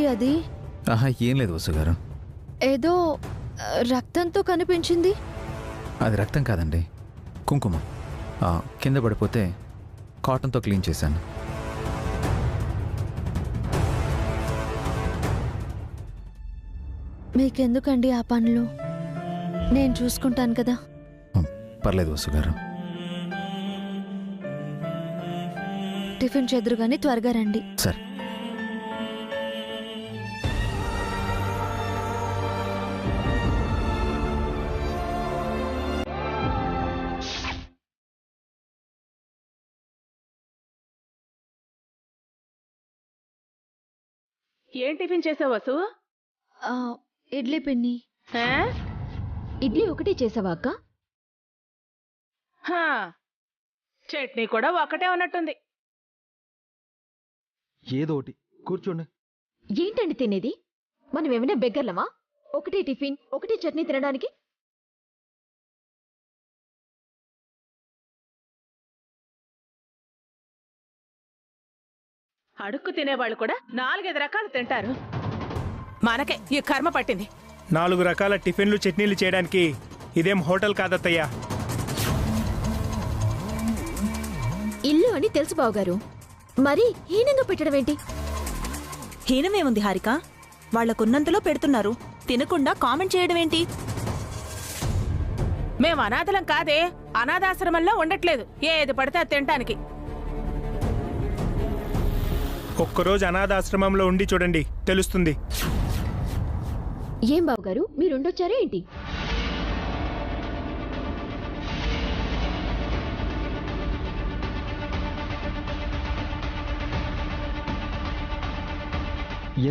ఏంటండి అది? ఆహా, ఏం లేదు వసు గారు. ఏదో రక్తంతో కనిపించింది. అది రక్తం కాదండి, కుంకుమ. కింద పడిపోతే కాటన్తో క్లీన్ చేశాను. మీకెందుకండి ఆ పనులు? నేను చూసుకుంటాను కదా. పర్లేదు వసు గారు. టిఫిన్ చెదురు గాని త్వరగా రండి. సరే. ఏం టిఫిన్ చేసావు వసు? ఇడ్లీ పిన్ని. ఇడ్లీ ఒకటి చేసావా అక్క? చట్నీ కూడా ఒకటే ఉన్నట్టుంది. ఏదో ఒకటి కూర్చోండి. ఏంటండి తినేది? మనం ఏమైనా బెగ్గర్లమా? ఒకటి టిఫిన్ ఒకటి చట్నీ తినడానికి? అడుక్కు తినేవాళ్ళు కూడా 4-5 రకాలు తింటారు. మనకే ఈ కర్మ పట్టింది. 4 రకాల టిఫిన్లు చట్నీలు చేయడానికి ఇదేం హోటల్ కాదత్తయ్యా. ఇల్లు అని తెలుసు బావగారు, మరి హీనంగా పెట్టడం ఏంటి? హీనమేముంది హారిక? వాళ్లకున్నంతలో పెడుతున్నారు, తినకుండా కామెంట్ చేయడం ఏంటి? మేము అనాథలం కాదే, అనాథాశ్రమంలో ఉండట్లేదు ఏది పడితే అది తినటానికి. ఒక్కరోజు అనాథాశ్రమంలో ఉండి చూడండి, తెలుస్తుంది. ఏం బావగారు, మీరుండొచ్చారా ఏంటి?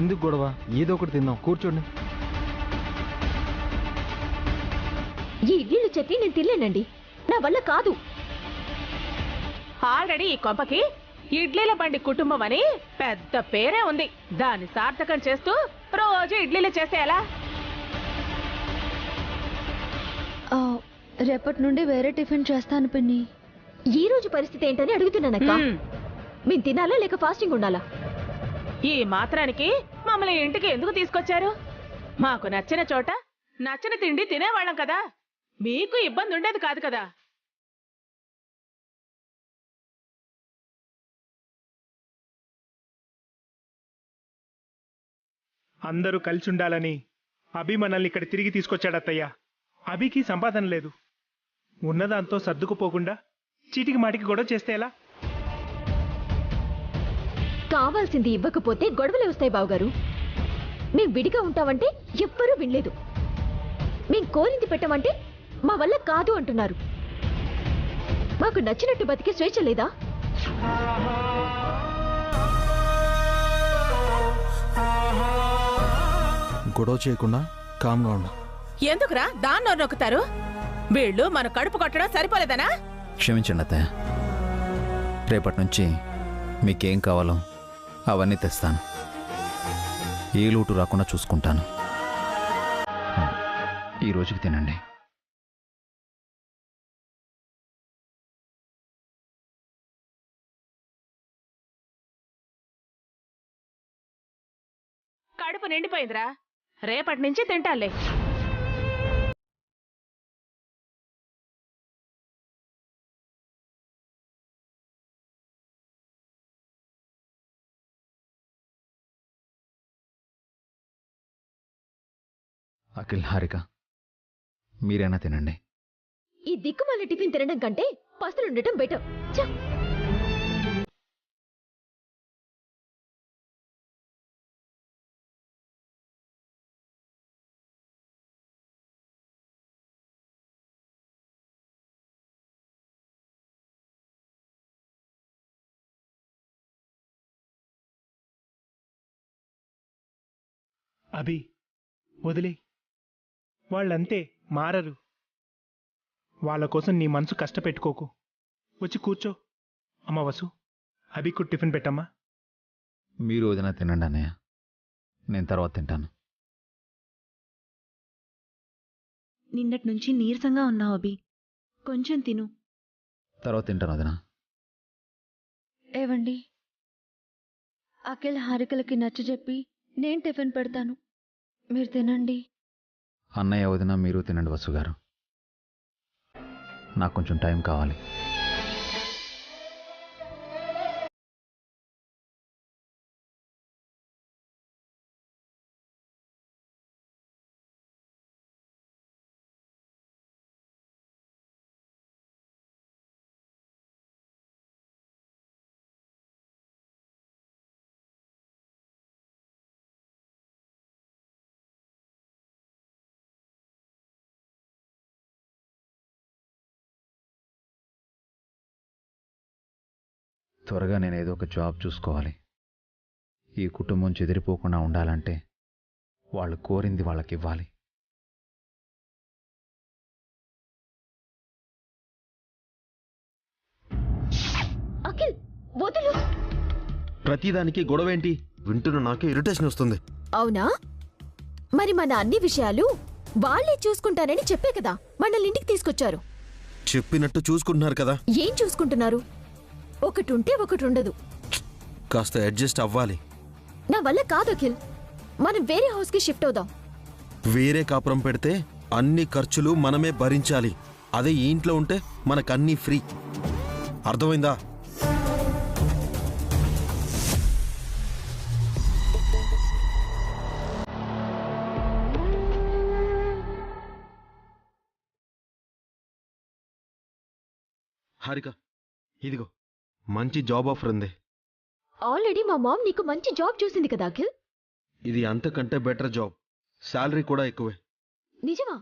ఎందుకు గొడవ? ఏదో ఒకటి తిందాం, కూర్చోండి. ఈ ఇడ్లీలు చట్నీ నేను తినలేనండి, నా వల్ల కాదు. ఆల్రెడీ ఈ కొంపకి ఇడ్లీల బండి కుటుంబం అని పెద్ద పేరే ఉంది. దాన్ని సార్థకం చేస్తూ రోజు ఇడ్లీలు చేస్తే ఎలా? రేపటి నుండి వేరే టిఫిన్ చేస్తాను పిన్ని. ఈ రోజు పరిస్థితి ఏంటని అడుగుతున్నానక్క. మేము తినాలా లేక ఫాస్టింగ్ ఉండాలా? ఈ మాత్రానికి మమ్మల్ని ఇంటికి ఎందుకు తీసుకొచ్చారు? మాకు నచ్చిన చోట నచ్చిన తిండి తినేవాళ్ళం కదా, మీకు ఇబ్బంది ఉండేది కాదు కదా. అందరూ కలిసి ఉండాలని అభి మనల్ని ఇక్కడ తిరిగి తీసుకొచ్చాడత్తయ్యా. అభికి సంపాదన లేదు, ఉన్నదాంతో సర్దుకుపోకుండా చీటికి మాటికి గొడవ చేస్తే ఎలా? కావాల్సింది ఇవ్వకపోతే గొడవలే వస్తాయి బావగారు. మేం విడిగా ఉంటామంటే ఎవ్వరూ వినలేదు. మేం కోరింది పెట్టమంటే మా వల్ల కాదు అంటున్నారు. మాకు నచ్చినట్టు బతికే స్వేచ్ఛ లేదా? గొడవ చేయకుండా కామ్గా ఉండు. ఎందుకురా దాన్ని నొక్కుతారు? వీళ్ళు మన కడుపు కొట్టడం సరిపోలేదనా? క్షమించండి అత్తయ్య. రేపటి నుంచి మీకేం కావాలో అవన్నీ తెస్తాను. ఏ లోటు రాకుండా చూసుకుంటాను. ఈ రోజుకి తినండి. కడుపు నిండిపోయిందిరా, రేపటి నుంచి తింటాలే. అఖిల్, హారిక, మీరైనా తినండి. ఈ దిక్కుమాల టిఫిన్ తినడం కంటే పస్తులుండటం బెటర్. అభి, వదిలే. వాళ్ళంతే, మారరు. వాళ్ళ కోసం నీ మనసు కష్టపెట్టుకోకు. వచ్చి కూర్చో. అమ్మ వసు, అభికు టిఫిన్ పెట్టమ్మా. మీరు వదిన తినండి అన్నయ్య, నేను తర్వాత తింటాను. నిన్నటి నుంచి నీరసంగా ఉన్నావు అభి, కొంచెం తిను. తర్వాత తింటాను వదిన. ఏవండి, అఖిల్ హారికలకి నచ్చజెప్పి నేను టిఫిన్ పెడతాను, మీరు తినండి. అన్నయ్య వదిన మీరు తినండి వసు గారు. నాకు కొంచెం టైం కావాలి. త్వరగా నేను ఏదో ఒక జాబ్ చూసుకోవాలి. ఈ కుటుంబం చెదిరిపోకుండా ఉండాలంటే వాళ్ళు కోరింది వాళ్ళకి ఇవ్వాలి. అఖిల్ వదులు. ప్రతిదానికి గొడవ ఏంటి? వింటున్న నాకే ఇరిటేషన్ వస్తుంది. అవునా? మరి మన అన్ని విషయాలు వాళ్ళే చూసుకుంటారని చెప్పే కదా మనల్ని ఇంటికి తీసుకొచ్చారు. చెప్పినట్టు చూసుకుంటున్నారు కదా. ఏం చూసుకుంటున్నారు? ఒకటి ఉంటే ఒకటి ఉండదు. కాస్త అడ్జస్ట్ అవ్వాలి. నా వల్ల కాదు అఖిల్. మనం వేరే హౌస్ కి షిఫ్ట్ అవుదాం. వేరే కాపురం పెడితే అన్ని ఖర్చులు మనమే భరించాలి. అదే ఈ ఇంట్లో ఉంటే మనకన్నీ ఫ్రీ. అర్థమైందా? హారిక, ఇదిగో మంచి జాబ్ ఆఫర్ ఉంది. ఆల్రెడీ మా మామ్ నీకు మంచి జాబ్ చూసింది కదా అఖిల్. ఇది అంతకంటే బెటర్ జాబ్. శాలరీ కూడా ఎక్కువే. నిజమా?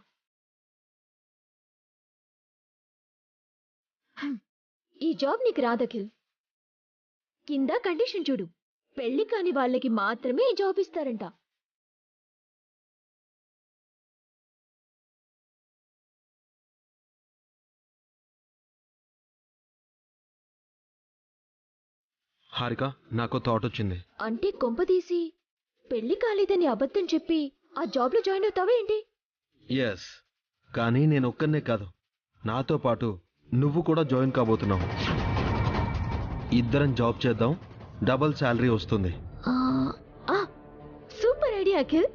ఈ జాబ్ నీకు రాదఖిల్. కింద కండిషన్ చూడు. పెళ్లి కాని వాళ్ళకి మాత్రమే ఈ జాబ్ ఇస్తారంట. హారిక, నాకు థాట్ వచ్చింది. అంటే కొంపదీసి పెళ్లి కాలేదని అబద్ధం చెప్పి ఆ జాబ్లో జాయిన్ అవుతావా ఏంటి? ఎస్, కానీ నేను ఒక్కనే కాదు, నాతో పాటు నువ్వు కూడా జాయిన్ కాబోతున్నావు. ఇద్దరం జాబ్ చేద్దాం, డబుల్ శాలరీ వస్తుంది. Super idea Akhil.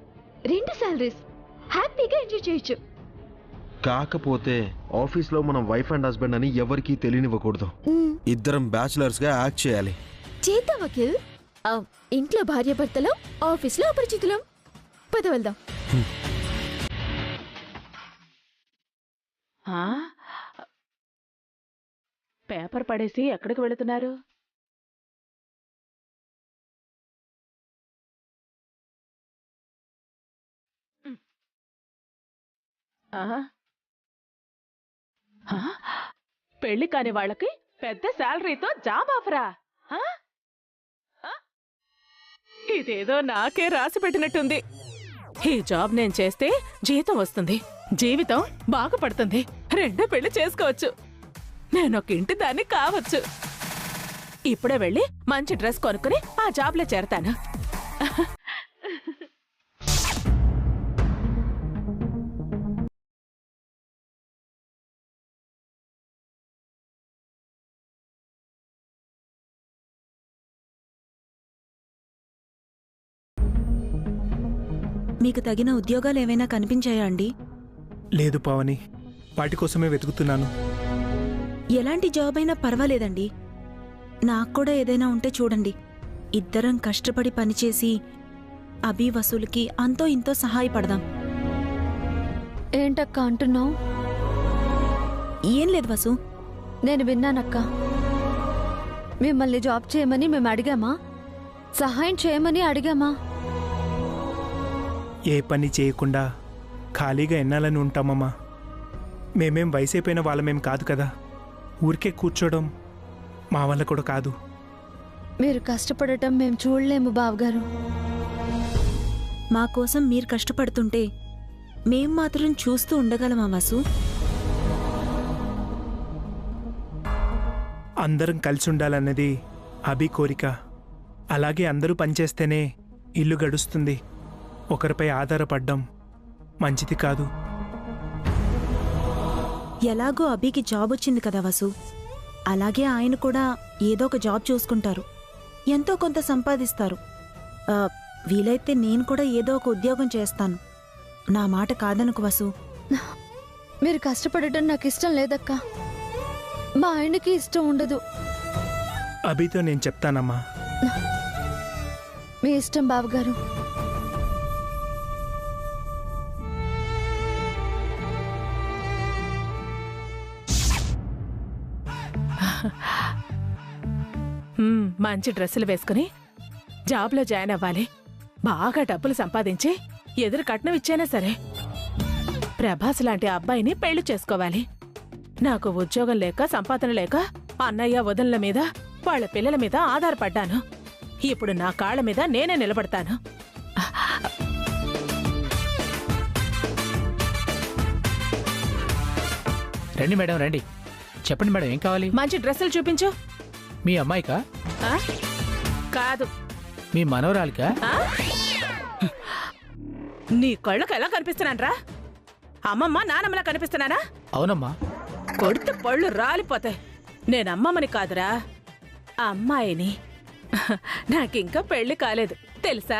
2 శాలరీస్ హ్యాపీగా ఎంజాయ్ చేయొచ్చు. కాకపోతే ఆఫీస్లో మనం వైఫ్ అండ్ హస్బెండ్ అని ఎవరికీ తెలియనివ్వకూడదు. ఇద్దరం బ్యాచులర్స్ గా యాక్ట్ చేయాలి. చేద్దాం అఖిల్. ఇంట్లో భార్యాభర్తలం, ఆఫీస్లో అపరిచితులం. పద వెళ్దాం. పేపర్ పడేసి ఎక్కడికి వెళుతున్నారు? పెళ్లి కాని వాళ్ళకి పెద్ద శాలరీతో జాబ్ ఆఫరా? ఇదేదో నాకే రాసి పెట్టినట్టుంది. ఈ జాబ్ నేను చేస్తే జీతం వస్తుంది, జీవితం బాగుపడుతుంది, 2 పెళ్లి చేసుకోవచ్చు, నేనొక ఇంటి దాన్ని కావచ్చు. ఇప్పుడే వెళ్ళి మంచి డ్రెస్ కొనుక్కుని ఆ జాబ్లో చేరతాను. మీకు తగిన ఉద్యోగాలు ఏవైనా కనిపించాయా అండి? లేదు పావని, వాటి కోసమే వెతుకుతున్నాను. ఎలాంటి జాబ్ అయినా పర్వాలేదండి, నాకు కూడా ఏదైనా ఉంటే చూడండి. ఇద్దరం కష్టపడి పనిచేసి అభి వసూలుకి అంతో ఇంతో సహాయపడదాం. ఏంటక్క అంటున్నావు? ఏం లేదు వసు, నేను విన్నానక్క. మిమ్మల్ని జాబ్ చేయమని మేము అడిగామా? సహాయం చేయమని అడిగామా? ఏ పని చేయకుండా ఖాళీగా ఎన్నాలని ఉంటామమ్మా? మేమేం వయసైపోయిన వాళ్ళమేం కాదు కదా. ఊరికే కూర్చోవడం మా వల్ల కూడా కాదు. మీరు కష్టపడటం మేము చూడలేము బావగారు. మా కోసం మీరు కష్టపడుతుంటే మేం మాత్రం చూస్తూ ఉండగలమా వసు? అందరం కలిసి ఉండాలన్నది అభి కోరిక. అలాగే అందరూ పనిచేస్తేనే ఇల్లు గడుస్తుంది. ఒకరిపై ఆధారపడ్డం మంచిది కాదు. ఎలాగో అభికి జాబ్ వచ్చింది కదా వసు, అలాగే ఆయన కూడా ఏదో ఒక జాబ్ చూసుకుంటారు, ఎంతో కొంత సంపాదిస్తారు. వీలైతే నేను కూడా ఏదో ఒక ఉద్యోగం చేస్తాను. నా మాట కాదనుకు వసు. మీరు కష్టపడటం నాకు ఇష్టం లేదక్కా. మా ఆయనకి ఇష్టం ఉండదు. అభితో నేను చెప్తానమ్మా. మీ ఇష్టం బావగారు. మంచి డ్రెస్సులు వేసుకుని జాబ్లో జాయిన్ అవ్వాలి. బాగా డబ్బులు సంపాదించి ఎదురు కట్నం ఇచ్చైనా సరే ప్రభాస్ లాంటి అబ్బాయిని పెళ్లి చేసుకోవాలి. నాకు ఉద్యోగం లేక సంపాదన లేక అన్నయ్య వదనల మీద వాళ్ళ పిల్లల మీద ఆధారపడ్డాను. ఇప్పుడు నా కాళ్ళ మీద నేనే నిలబడతాను. రండి మేడం, రండి. చెప్పండి మేడం, ఏం కావాలి? మంచి డ్రెస్సులు చూపించు. మీ అమ్మాయికా? ఆ? కాదు, మీ మనవరాలికా? ఆ? నీ కళ్ళకు ఎలా కనిపిస్తున్నానరా? అమ్మమ్మ నానమ్మలా కనిపిస్తున్నానా? అవునమ్మా. కొడితే పళ్ళు రాలిపోతాయి. నేనమ్మమ్మని కాదురా, అమ్మాయిని. నాకింకా పెళ్లి కాలేదు తెలుసా?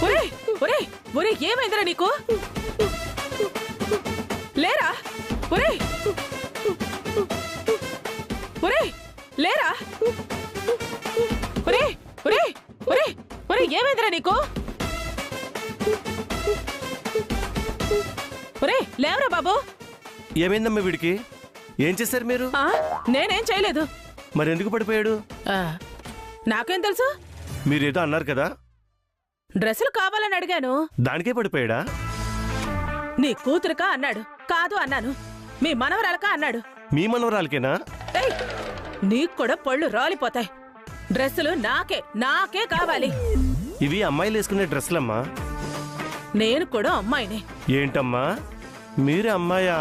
ఒరే ఒరే ఒరే, ఏమైందిరా నీకు? లేరా? ఒరే ఒరే, లేరా? ఒరే ఒరే ఒరే ఒరే, ఏమైందిరా నీకు? ఒరే లేవరా బాబు. ఏమైందమ్మా వీడికి? ఏం చేశారు మీరు? నేనేం చేయలేదు. మరెందుకు పడిపోయాడు? నాకేం తెలుసు? మీరేదో అన్నారు కదా. డ్రెస్సులు కావాలని అడిగాను. దానికే పడిపోయాడా? నీ కూతురుకా అన్నాడు. కాదు అన్నాను. మీ మనవరాలకా అన్నాడు. మీ మనవరాలకేనా? ఏయ్, నీకు కూడా పళ్ళు రాలిపోతాయి. డ్రెస్సులు నాకే కావాలి. ఇవి అమ్మాయిలు వేసుకునే డ్రెస్సులమ్మా. నేను కూడా అమ్మాయిని. ఏంటమ్మా మీరే అమ్మాయా?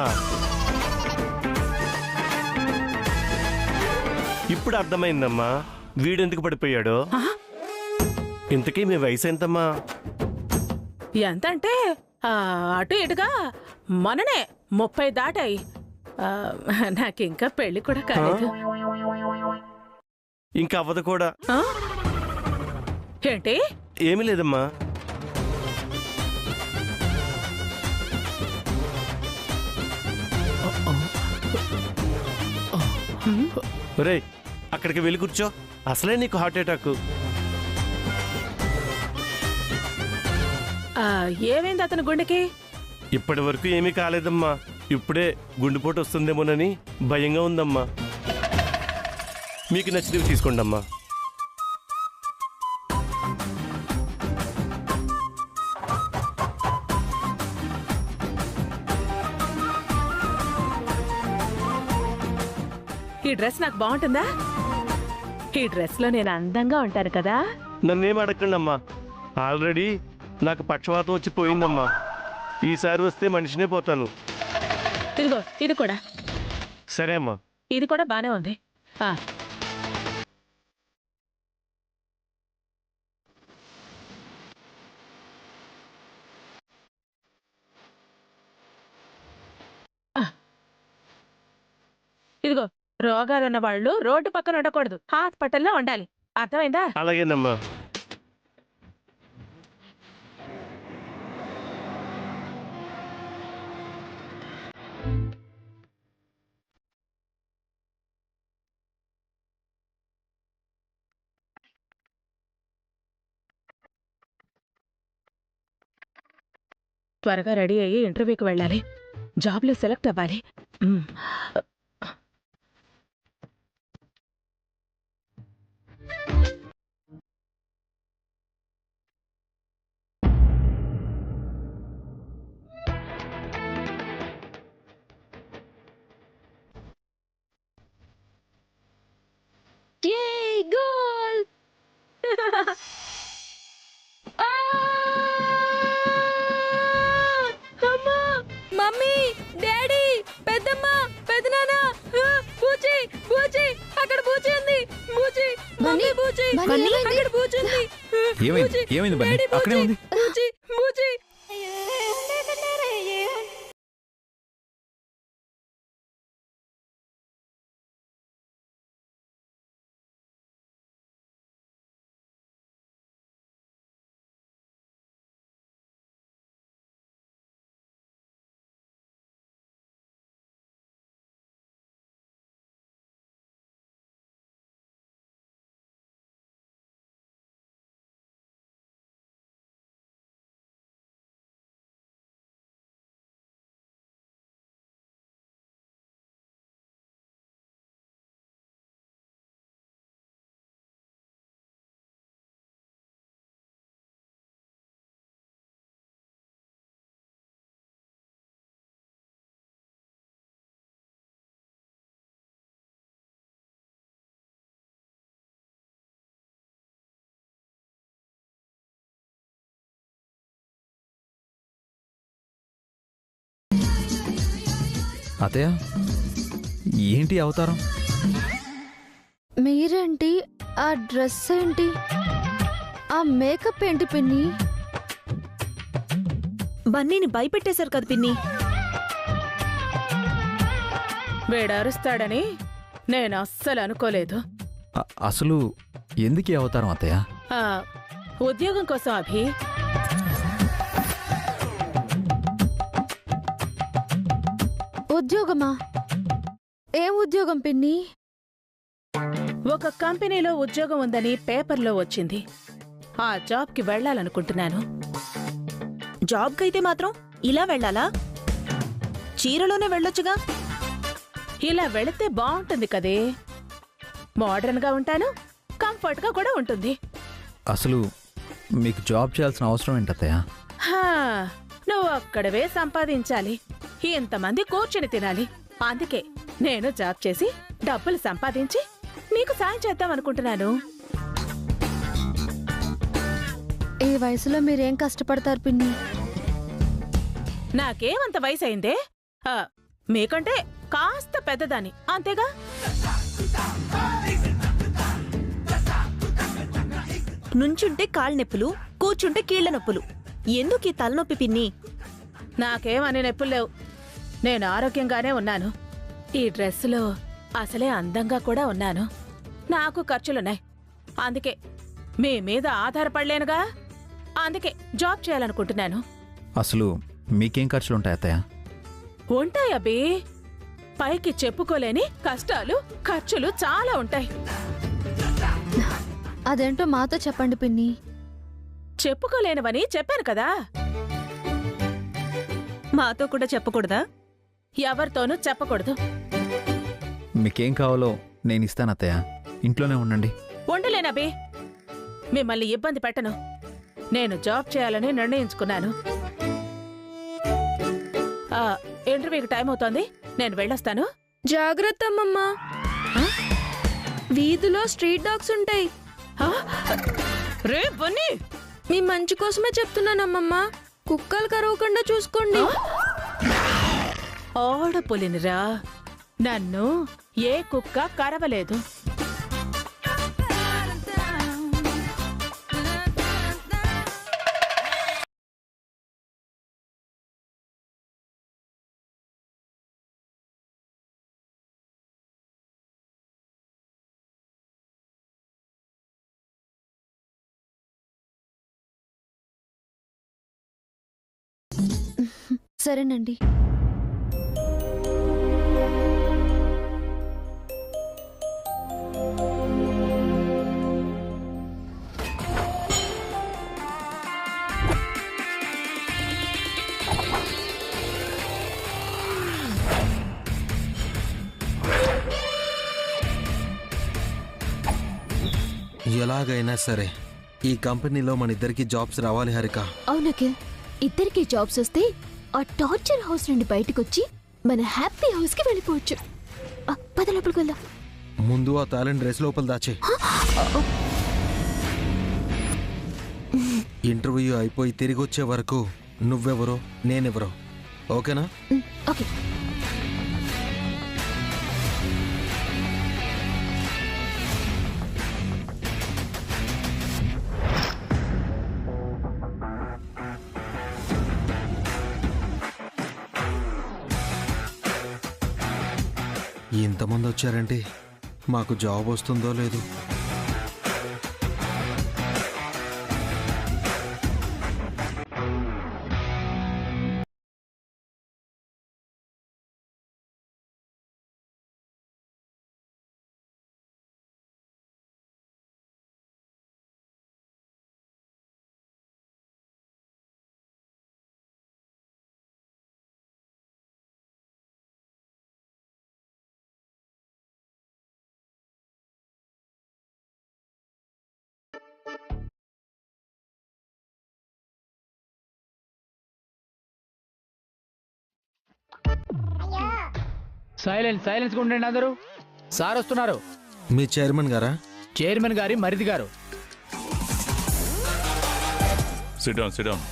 ఇప్పుడు అర్థమైందమ్మా వీడెందుకు పడిపోయాడో. ఇంతకీ మీ వయసు ఎంతమ్మా? ఎంతంటే అటు ఇటుగా మననే 30 దాటాయి. నాకింకా పెళ్లి కూడా కాలేదు. ఇంకా అవ్వదు కూడా. ఏంటి? ఏమీ లేదమ్మా. ఒరేయ్, అక్కడికి వెళ్ళి కూర్చో. అసలే నీకు హార్ట్ అటాక్. ఏమైంది అతని గుండెకి? ఇప్పటి వరకు ఏమీ కాలేదమ్మా. ఇప్పుడే గుండెపోటు వస్తుందేమోనని భయంగా ఉందమ్మా. మీకు నచ్చినవి తీసుకోండి అమ్మా. ఈ డ్రెస్ నాకు బాగుంటుందా? ఈ డ్రెస్ లో నేను అందంగా ఉంటాను కదా? నన్నేం అడగండి అమ్మా. ఆల్రెడీ నాకు పక్షవాతం వచ్చి పోయిందమ్మా. ఈసారి వస్తే మనిషినే పోతాను. ఇదిగో ఇది కూడా. సరే అమ్మా. ఇది కూడా బానే ఉంది. ఇదిగో, రోగాలున్న వాళ్ళు రోడ్డు పక్కన ఉండకూడదు, హాస్పిటల్లో ఉండాలి. అర్థమైందా? అలాగేనమ్మా. త్వరగా రెడీ అయ్యి ఇంటర్వ్యూకి వెళ్ళాలి. జాబ్లో సెలెక్ట్ అవ్వాలి. గోల్! మమ్మీ, డాడీ, పెద్దమ్మ, పెదనాన్న, బూచి, బూచి, అక్కడ బూచి ఉంది. బూచి, మమ్మీ, బూచి, అక్కడ బూచి ఉంది. ఏమైంది బన్నీ? అక్కడే ఉంది. బూచి, బూచి. అతయ్య ఏంటి అవతారం? మీరేంటి? ఆ డ్రెస్ ఏంటి? ఆ మేకప్ ఏంటి పిన్ని? బన్నీని భయపెట్టేశారు కదా పిన్ని. వేడారుస్తాడని నేను అస్సలు అనుకోలేదు. అసలు ఎందుకు ఈ అవతారం అత్తయ్య? ఆ, ఉద్యోగం కోసం అభి. ఉద్యోగమా? ఏం ఉద్యోగం పిన్ని? ఒక కంపెనీలో ఉద్యోగం ఉందని పేపర్లో వచ్చింది. ఆ జాబ్కి వెళ్ళాలనుకుంటున్నాను. జాబ్కైతే మాత్రం ఇలా వెళ్ళాలా? చీరలోనే వెళ్ళొచ్చుగా. ఇలా వెళితే బాగుంటుంది కదే. మోడర్న్గా ఉంటాను, కంఫర్ట్గా కూడా ఉంటుంది. అసలు మీకు జాబ్ చేయాల్సిన అవసరం ఏంటి అత్తయ్య? హా, నువ్వు అక్కడవే సంపాదించాలి, ఇంతమంది కూర్చుని తినాలి. అందుకే నేను జాబ్ చేసి డబ్బులు సంపాదించి నీకు సాయం చేద్దాం అనుకుంటున్నాను. ఈ వయసులో మీరేం కష్టపడతారు పిన్ని? నాకేమంత వయసు అయిందే? మీకంటే కాస్త పెద్దదాన్ని, అంతేగా. నుంచుంటే కాళ్ళ నొప్పులు, కూర్చుంటే కీళ్ల నొప్పులు. ఎందుకు ఈ తలనొప్పి పిన్ని? నాకేమని నొప్పులు లేవు. నేను ఆరోగ్యంగానే ఉన్నాను. ఈ డ్రెస్సులో అసలే అందంగా కూడా ఉన్నాను. నాకు ఖర్చులున్నాయి. అందుకే మీ మీద ఆధారపడలేనుగా. అందుకే జాబ్ చేయాలనుకుంటున్నాను. అసలు మీకేం ఖర్చులుంటాయి అత్తయ్య? ఉంటాయబ్బి. పైకి చెప్పుకోలేని కష్టాలు, ఖర్చులు చాలా ఉంటాయి. అదేంటో మాతో చెప్పండి పిన్ని. చెప్పుకోలేనివని చెప్పాను కదా. మాతో కూడా చెప్పకూడదా? ఎవరితోనూ చెప్పకూడదు. మీకేం కావాలో నేను ఇస్తాను అత్తయ్య. ఇంట్లోనే ఉండండి. ఉండలేనబి. మిమ్మల్ని ఇబ్బంది పెట్టను. నేను జాబ్ చేయాలని నిర్ణయించుకున్నాను. ఇంటర్వ్యూకి టైం అవుతోంది, నేను వెళ్ళొస్తాను. జాగ్రత్త అమ్మమ్మా. వీధిలో స్ట్రీట్ డాగ్స్ ఉంటాయి. రే బన్నీ, మీ మంచి కోసమే చెప్తున్నానమ్మమ్మా. కుక్కలు కరవకుండా చూసుకోండి. ఆడపులినిరా, నన్ను ఏ కుక్క కరవలేదు. సరేనండి. ఎలాగైనా సరే ఈ కంపెనీలో మన ఇద్దరికి జాబ్స్ రావాలి హారిక. అవునకే, ఇద్దరికి జాబ్స్ వస్తే ఆ టార్చర్ హౌస్ నుండి బయటకు వచ్చి మన హ్యాపీ హౌస్ కి వెళ్ళిపోవచ్చు. పద లోపలికి వెళ్దాం. ముందు ఆ టాలెంట్ డ్రెస్ లోపల దాచే. ఇంటర్వ్యూ అయిపోయి తిరిగి వచ్చే వరకు నువ్వెవరో నేనెవరో, ఓకేనా? ఓకే. ఇంతమంది వచ్చారంటే మాకు జాబ్ వస్తుందో లేదు. సైలెన్స్ ఉండండి అందరూ. సార్ వస్తున్నారు. మీ చైర్మన్ గారా? చైర్మన్ గారి మరిది గారు. SIT down.